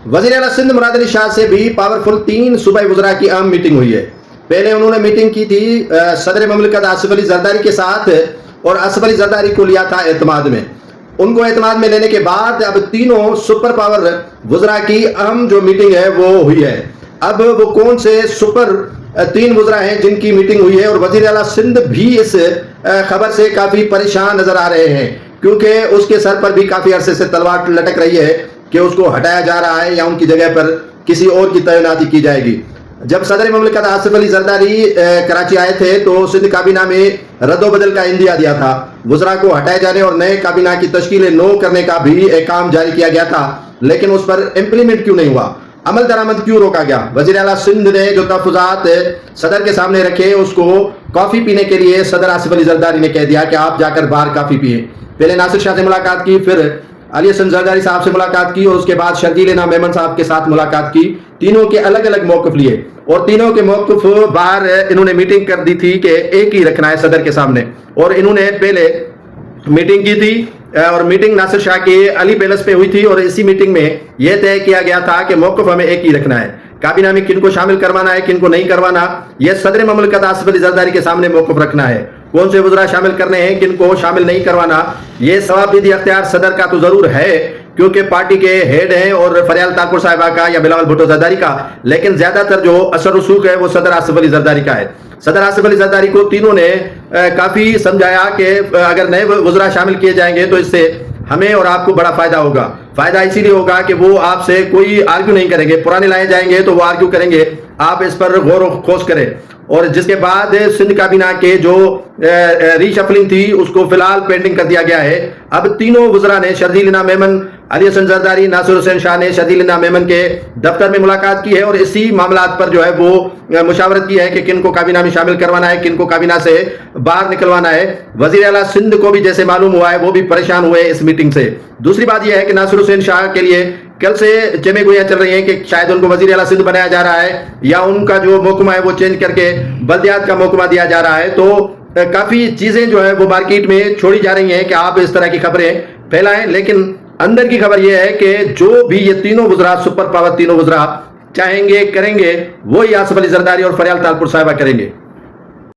वज़ीर आला सिंध मुराद अली शाह से भी पावरफुल 3 सूबाई वज़रा की अहम मीटिंग हुई है। पहले उन्होंने मीटिंग की थी सदर ममलिकत आसिफ अली जरदारी के साथ, और आसिफ अली जरदारी को लिया था एतमाद में। उनको एतमाद में लेने के बाद अब तीनों सुपर पावर वज़रा की अहम जो मीटिंग है वो हुई है। अब वो कौन से सुपर 3 वज़रा हैं जिनकी मीटिंग हुई है, और वज़ीर आला सिंध भी इस खबर से काफ़ी परेशान नज़र आ रहे हैं, क्योंकि उसके सर पर भी काफ़ी अरसे से तलवार लटक रही है कि उसको हटाया जा रहा है या उनकी जगह पर किसी और की तैनाती की जाएगी। जब सदर ममलिकत आसिफ अली जरदारी कराची आए थे तो सिंध काबीना में रद्दोबदल का इंदिया दिया था। वज़रा को हटाए जाने और नए काबीना की तश्कील नो करने का भी एक काम जारी किया गया था, लेकिन उस पर इम्प्लीमेंट क्यों नहीं हुआ, अमल दरामद क्यों रोका गया? वज़ीर आला सिंध ने जो तहफ़्फ़ुज़ात सदर के सामने रखे, उसको कॉफ़ी पीने के लिए सदर आसिफ अली जरदारी ने कह दिया कि आप जाकर बाहर काफ़ी पिए। पहले नासिर शाह से मुलाकात की, फिर अली हसन जरदारी साहब से मुलाकात की, और उसके बाद शर्जील इनाम मेमन साहब के साथ मुलाकात की। तीनों के अलग अलग मौक़िफ़ लिए, और तीनों के मौक़िफ़ बाहर इन्होंने मीटिंग कर दी थी कि एक ही रखना है सदर के सामने। और इन्होंने पहले मीटिंग की थी, और मीटिंग नासिर शाह के अली पैलेस पे हुई थी, और इसी मीटिंग में यह तय किया गया था कि मौक़िफ़ हमें एक ही रखना है। काबीना में किनको शामिल करवाना है, किनको नहीं करवाना, यह सदर ममलिकत आसिफ अली जरदारी के सामने मौक़िफ़ रखना है। कौन से वज़रा शामिल करने हैं, किनको शामिल नहीं करवाना, ये सवाबदीदी अख्तियार सदर का तो ज़रूर है, क्योंकि पार्टी के हेड हैं, और फरियाल ताकुर साहिबा का या बिलावल भुट्टो जरदारी का, लेकिन ज़्यादातर जो असर रसूख है वो सदर आसिफ अली जरदारी का है। सदर आसिफ अली जरदारी को तीनों ने काफ़ी समझाया कि अगर नए वज़रा शामिल किए जाएंगे तो इससे हमें और आपको बड़ा फ़ायदा होगा। फ़ायदा इसीलिए होगा कि वो आपसे कोई आर्ग्यू नहीं करेंगे, पुराने लाए जाएंगे तो वो आर्ग्यू करेंगे, आप इस पर गौर व खोज करें। और जिसके बाद सिंध काबीना के जो रीशफलिंग थी उसको फिलहाल पेंडिंग कर दिया गया है। अब तीनों वज़रा ने, शर्जील इनाम मेमन, अली हसन जरदारी, नासिर हुसैन शाह ने शर्जील इनाम मेमन के दफ्तर में मुलाकात की है, और इसी मामलात पर जो है वो मुशावरत की है कि किन को काबीना में शामिल करवाना है, किन को काबीना से बाहर निकलवाना है। वज़ीर आला सिंध को भी जैसे मालूम हुआ है वो भी परेशान हुए इस मीटिंग से। दूसरी बात यह है कि नासिर हुसैन शाह के लिए कल से चमे गोइयां चल रही हैं कि शायद उनको वज़ीर आला सिंध बनाया जा रहा है, या उनका जो महकमा है वो चेंज करके बल्दियात का महकमा दिया जा रहा है। तो काफ़ी चीज़ें जो है वो मार्केट में छोड़ी जा रही हैं कि आप इस तरह की खबरें फैलाएं, लेकिन अंदर की खबर यह है कि जो भी ये तीनों वज़रा, सुपर पावर तीनों वज़रा चाहेंगे, करेंगे, वो ही आसिफ अली जरदारी और फरियाल ताकुर साहिबा करेंगे।